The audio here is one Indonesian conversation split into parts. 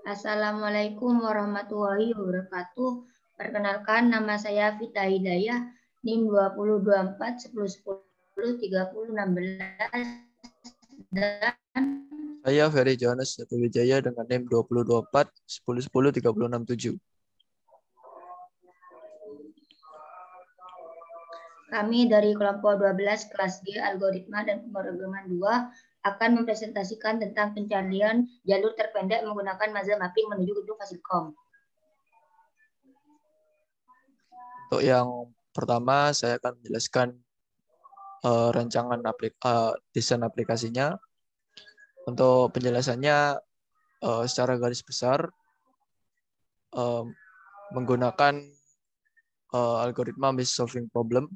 Assalamualaikum warahmatullahi wabarakatuh. Perkenalkan, nama saya Vita Hidayah, NIM 2024 10 10 30 16 dan Saya Ferry Johannes Jatuh Wijaya dengan NIM 2024 10 10 30 67. kami dari kelompok 12 kelas G Algoritma dan Pemrograman 2 akan mempresentasikan tentang pencarian jalur terpendek menggunakan muzzle mapping menuju gedung Fasilkom. Untuk yang pertama, saya akan menjelaskan rancangan desain aplikasinya. Untuk penjelasannya secara garis besar menggunakan algoritma Maze Solving Problem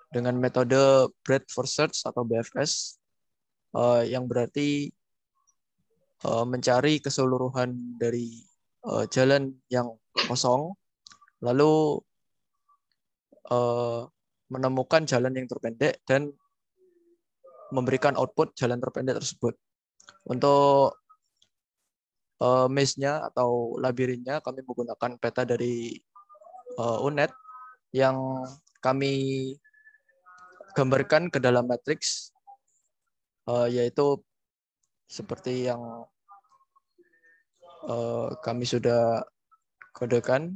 dengan metode Breadth First Search atau BFS yang berarti mencari keseluruhan dari jalan yang kosong, lalu menemukan jalan yang terpendek dan memberikan output jalan terpendek tersebut. Untuk maze-nya atau labirinnya kami menggunakan peta dari UNED yang kami gambarkan ke dalam matriks, yaitu seperti yang kami sudah kodekan.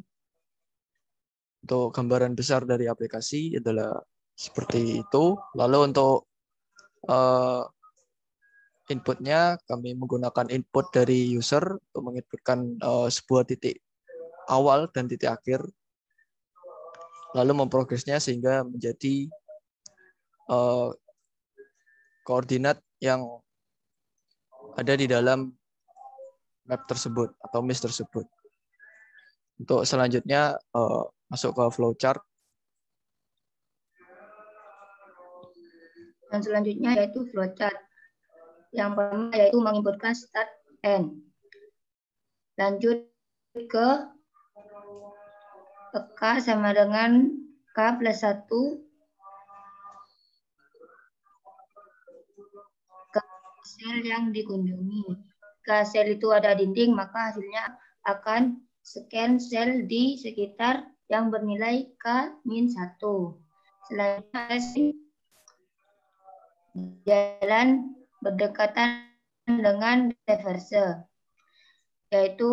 Untuk gambaran besar dari aplikasi adalah seperti itu. Lalu untuk inputnya kami menggunakan input dari user untuk menginputkan sebuah titik awal dan titik akhir, lalu memprogresnya sehingga menjadi koordinat yang ada di dalam map tersebut atau maze tersebut. Untuk selanjutnya masuk ke flowchart. Dan selanjutnya yaitu flowchart. Yang pertama yaitu menginputkan start end. Lanjut ke K sama dengan K plus 1 ke sel yang dikunjungi. Jika sel itu ada dinding, maka hasilnya akan scan sel di sekitar yang bernilai K-1. Selanjutnya jalan berdekatan dengan reverse, yaitu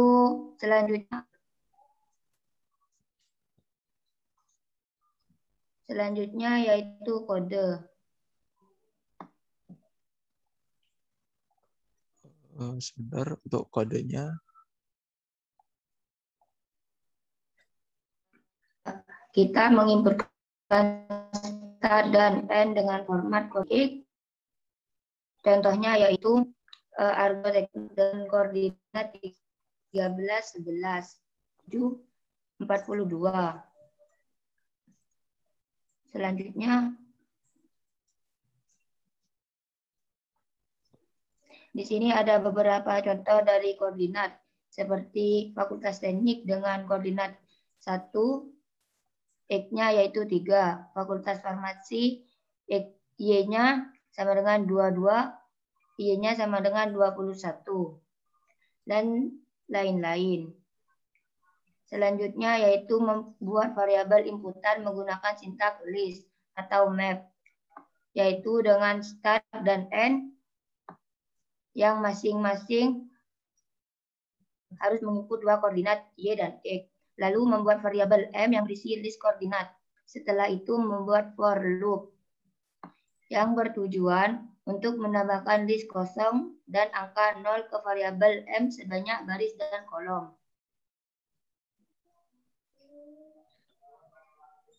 selanjutnya yaitu kode. Sebentar untuk kodenya. Kita menginputkan start dan end dengan format kode. Contohnya yaitu argo dan koordinat 13, 11, 7, 42. Selanjutnya, di sini ada beberapa contoh dari koordinat, seperti Fakultas Teknik dengan koordinat 1, X-nya yaitu 3. Fakultas Farmasi, Y-nya sama dengan 22, Y-nya sama dengan 21. Dan lain-lain. Selanjutnya yaitu membuat variabel inputan menggunakan sintaks list atau map, yaitu dengan start dan end yang masing-masing harus menginput dua koordinat Y dan X. Lalu membuat variabel M yang berisi list koordinat. Setelah itu membuat for loop yang bertujuan untuk menambahkan list kosong dan angka 0 ke variabel M sebanyak baris dan kolom.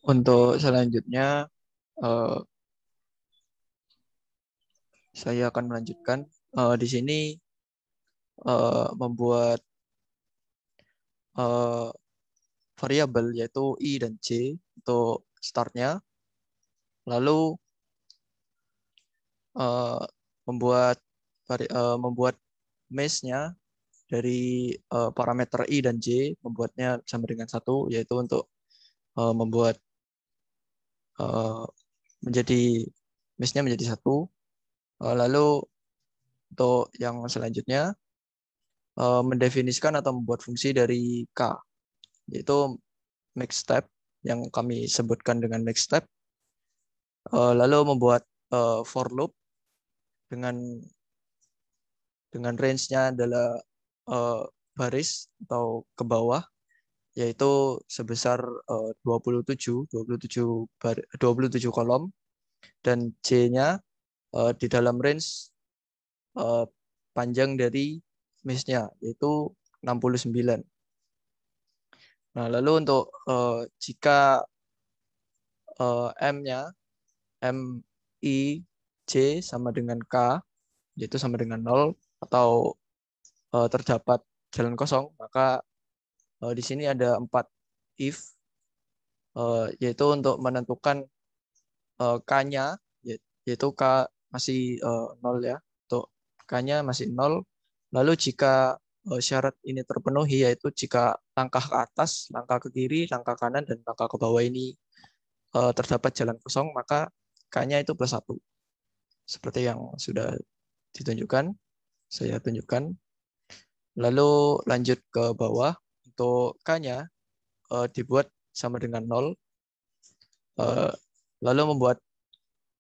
Untuk selanjutnya saya akan melanjutkan di sini membuat variabel yaitu I dan J untuk startnya, lalu membuat maze-nya dari parameter I dan J, membuatnya sama dengan 1, yaitu untuk membuat menjadi maze-nya menjadi 1. Lalu untuk yang selanjutnya mendefinisikan atau membuat fungsi dari K, yaitu make step yang kami sebutkan dengan make step. Lalu membuat for loop dengan range-nya adalah baris atau ke bawah, yaitu sebesar 27 kolom, dan J-nya di dalam range panjang dari mesh-nya, yaitu 69. Nah, lalu untuk jika M-nya, M, I, J sama dengan K, yaitu sama dengan 0, atau terdapat jalan kosong, maka di sini ada 4 if, yaitu untuk menentukan K-nya, yaitu K masih 0 ya, untuk K-nya masih 0. Lalu jika syarat ini terpenuhi, yaitu jika langkah ke atas, langkah ke kiri, langkah kanan, dan langkah ke bawah ini terdapat jalan kosong, maka K-nya itu +1. Seperti yang sudah ditunjukkan, saya tunjukkan. Lalu lanjut ke bawah, untuk K-nya dibuat sama dengan 0. Lalu membuat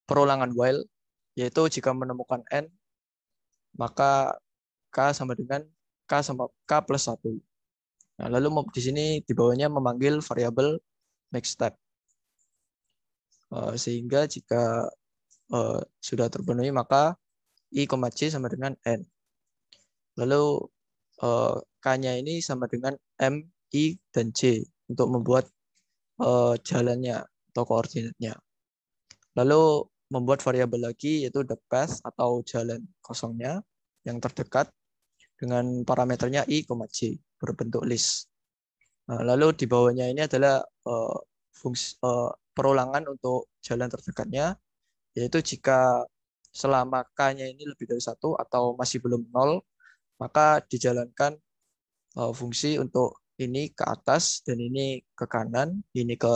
perulangan while, yaitu jika menemukan N, maka K sama dengan K +1. Nah, lalu di sini di bawahnya memanggil variabel next step. Sehingga jika sudah terpenuhi, maka I, J sama dengan N. Lalu K-nya ini sama dengan M, I, dan J untuk membuat jalannya atau koordinatnya. Lalu membuat variabel lagi, yaitu the path atau jalan kosongnya yang terdekat dengan parameternya I, J berbentuk list. Nah, lalu di bawahnya ini adalah fungsi perulangan untuk jalan terdekatnya, yaitu jika selama K-nya ini lebih dari 1 atau masih belum 0, maka dijalankan fungsi untuk ini ke atas, dan ini ke kanan, ini ke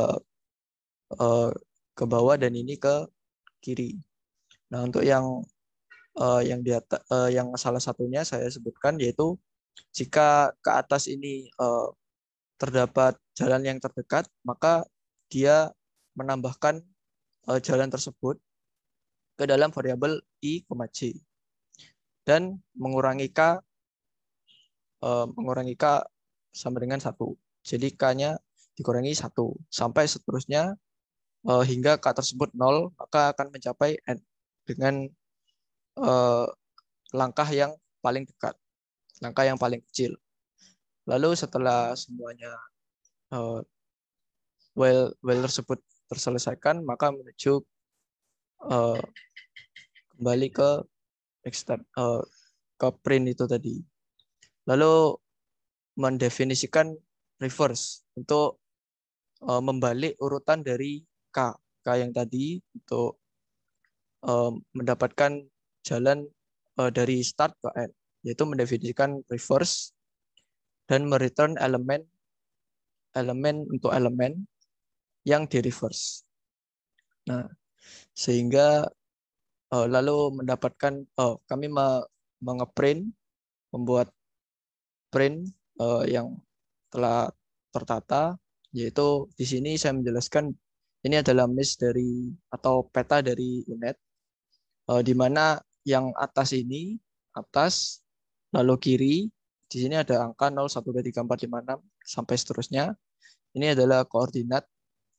bawah, dan ini ke kiri. Nah, untuk yang yang salah satunya saya sebutkan, yaitu jika ke atas ini terdapat jalan yang terdekat, maka dia menambahkan jalan tersebut ke dalam variabel I, J, dan mengurangi K sama dengan 1. Jadi K-nya dikurangi 1 sampai seterusnya hingga K tersebut 0, maka akan mencapai N dengan langkah yang paling dekat, langkah yang paling kecil. Lalu setelah semuanya while tersebut terselesaikan, maka menuju kembali ke next step, ke print itu tadi. Lalu mendefinisikan reverse untuk membalik urutan dari K yang tadi untuk mendapatkan jalan dari start ke end, yaitu mendefinisikan reverse dan mereturn elemen untuk elemen yang di reverse. Nah, sehingga lalu mendapatkan kami mengeprint, membuat print yang telah tertata, yaitu di sini saya menjelaskan ini adalah mesh dari atau peta dari UNet, di mana yang atas ini atas, lalu kiri di sini ada angka 0, 1, 2, 3, 4, 5, 6 sampai seterusnya. Ini adalah koordinat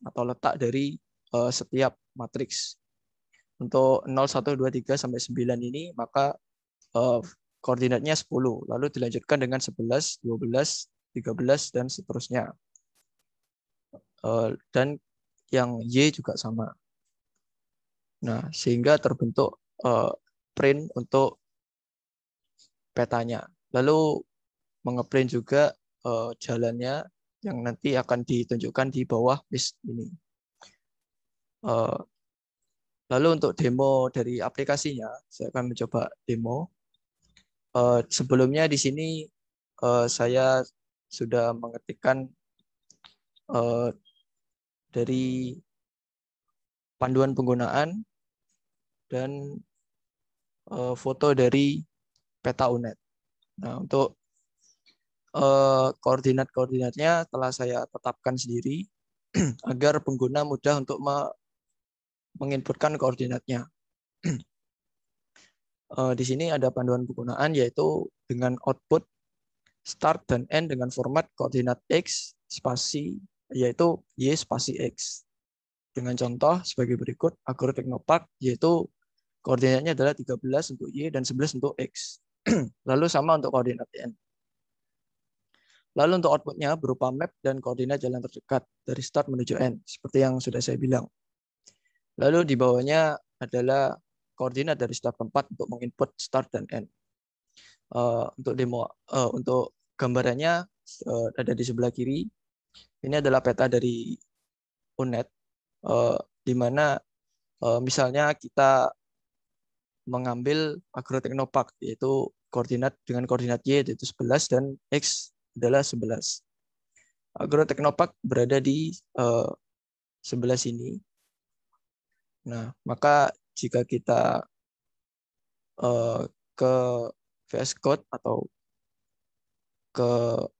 atau letak dari setiap matriks. Untuk 0, 1, 2, 3 sampai 9 ini, maka koordinatnya 10, lalu dilanjutkan dengan 11, 12, 13, dan seterusnya. Dan yang Y juga sama. Nah, sehingga terbentuk print untuk petanya. Lalu mengeprint juga jalannya yang nanti akan ditunjukkan di bawah list ini. Lalu untuk demo dari aplikasinya, saya akan mencoba demo. Sebelumnya di sini saya sudah mengetikkan dari panduan penggunaan dan foto dari peta UNet. Nah, untuk koordinat-koordinatnya telah saya tetapkan sendiri agar pengguna mudah untuk menginputkan koordinatnya. Di sini ada panduan penggunaan yaitu dengan output start dan end dengan format koordinat X spasi yaitu Y spasi X. Dengan contoh sebagai berikut, Agro Teknopark yaitu koordinatnya adalah 13 untuk Y dan 11 untuk X. Lalu sama untuk koordinat N. Lalu untuk outputnya berupa map dan koordinat jalan terdekat dari start menuju N, seperti yang sudah saya bilang. Lalu di bawahnya adalah koordinat dari start tempat untuk menginput start dan N. Untuk gambarannya ada di sebelah kiri. Ini adalah peta dari UNED, di mana misalnya kita mengambil Agro Teknopark, yaitu koordinat dengan koordinat Y yaitu 11 dan X adalah 11. Agro Teknopark berada di sebelah sini. Nah, maka jika kita ke VS Code atau ke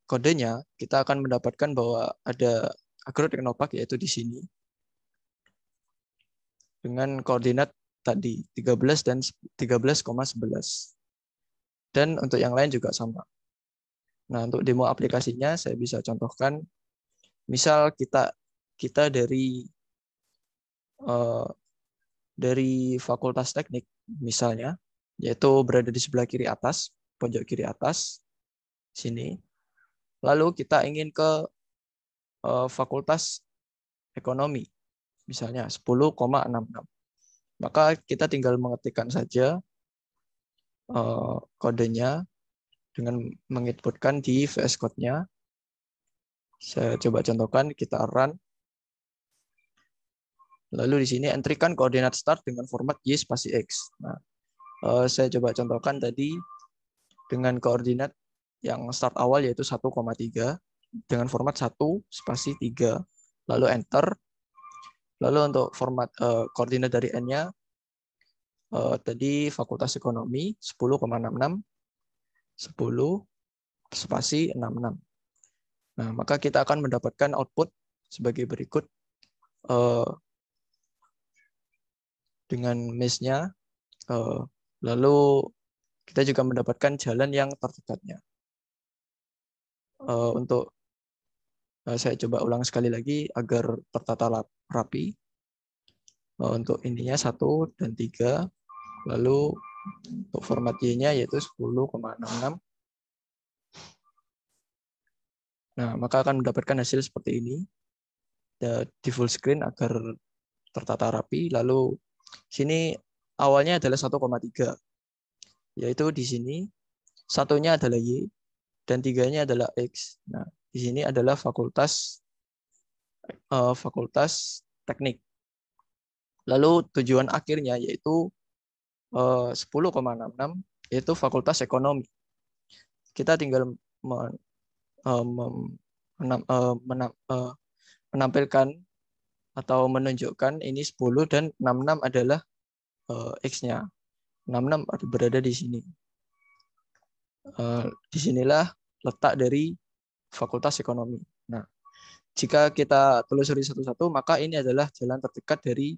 kodenya, kita akan mendapatkan bahwa ada Agro Teknopark yaitu di sini dengan koordinat tadi 13 dan 13,11. Dan untuk yang lain juga sama. Nah, untuk demo aplikasinya saya bisa contohkan, misal kita dari Fakultas Teknik misalnya, yaitu berada di sebelah kiri atas, pojok kiri atas sini. Lalu kita ingin ke Fakultas Ekonomi, misalnya 10,66. Maka kita tinggal mengetikkan saja kodenya dengan menginputkan di VS Code-nya. Saya coba contohkan, kita run. Lalu di sini entrykan koordinat start dengan format Y spasi X. Nah, saya coba contohkan tadi dengan koordinat yang start awal yaitu 1,3 dengan format 1 spasi 3. Lalu enter. Lalu untuk format koordinat dari N-nya tadi Fakultas Ekonomi 10,66 10 spasi 66. Nah, maka kita akan mendapatkan output sebagai berikut dengan mesh-nya. Lalu kita juga mendapatkan jalan yang terdekatnya. Untuk saya coba ulang sekali lagi agar tertata rapi. Untuk ininya 1 dan 3. Lalu untuk format Y-nya yaitu 10,66. Nah, maka akan mendapatkan hasil seperti ini. Di full screen agar tertata rapi. Lalu sini awalnya adalah 1,3. Yaitu di sini satunya adalah Y dan 3-nya adalah X. Nah, di sini adalah fakultas teknik. Lalu tujuan akhirnya yaitu 10,66 yaitu fakultas ekonomi. Kita tinggal menampilkan atau menunjukkan ini 10 dan 66 adalah X-nya. 66 berada di sini. Disinilah letak dari fakultas ekonomi. Nah, jika kita telusuri satu-satu, maka ini adalah jalan terdekat dari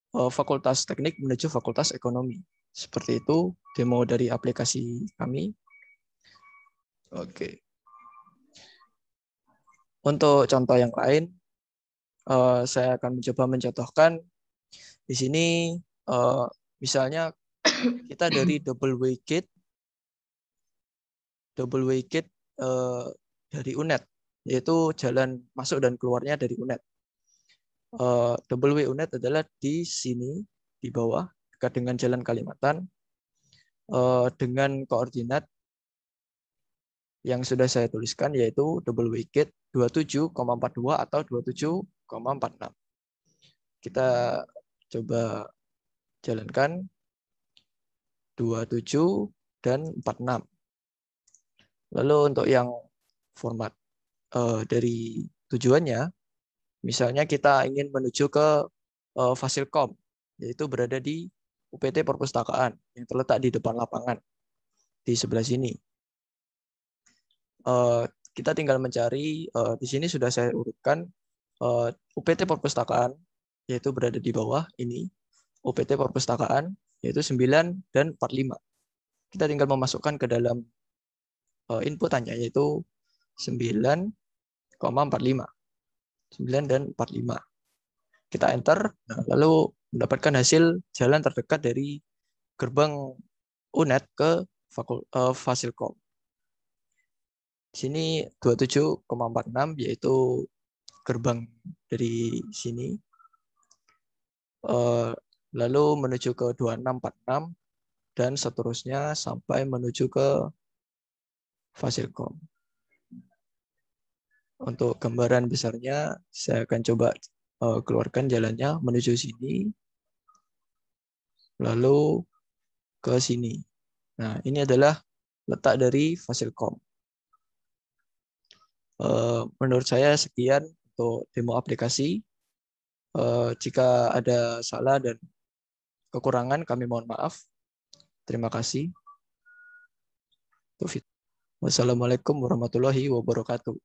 fakultas teknik menuju fakultas ekonomi. Seperti itu demo dari aplikasi kami. Oke. Untuk contoh yang lain, saya akan mencoba mencontohkan di sini misalnya kita dari double way gate dari UNED, yaitu jalan masuk dan keluarnya dari UNED. Double way UNED adalah di sini di bawah dekat dengan Jalan Kalimantan dengan koordinat yang sudah saya tuliskan yaitu double way gate 27,42 atau 27,46. Kita coba jalankan 27 dan 46. Lalu untuk yang format dari tujuannya, misalnya kita ingin menuju ke Fasilkom, yaitu berada di UPT Perpustakaan yang terletak di depan lapangan di sebelah sini. kita tinggal mencari, di sini sudah saya urutkan UPT perpustakaan, yaitu berada di bawah ini, UPT perpustakaan, yaitu 9 dan 45. Kita tinggal memasukkan ke dalam inputannya, yaitu 9,45. 9 dan 45. Kita enter, nah, lalu mendapatkan hasil jalan terdekat dari gerbang UNED ke Fasilkom. Di sini 27,46, yaitu gerbang dari sini. Lalu menuju ke 2646 dan seterusnya sampai menuju ke Fasilkom. Untuk gambaran besarnya saya akan coba keluarkan jalannya menuju sini, lalu ke sini. Nah, ini adalah letak dari Fasilkom. Menurut saya sekian untuk demo aplikasi. Jika ada salah dan kekurangan, kami mohon maaf. Terima kasih. Wassalamualaikum warahmatullahi wabarakatuh.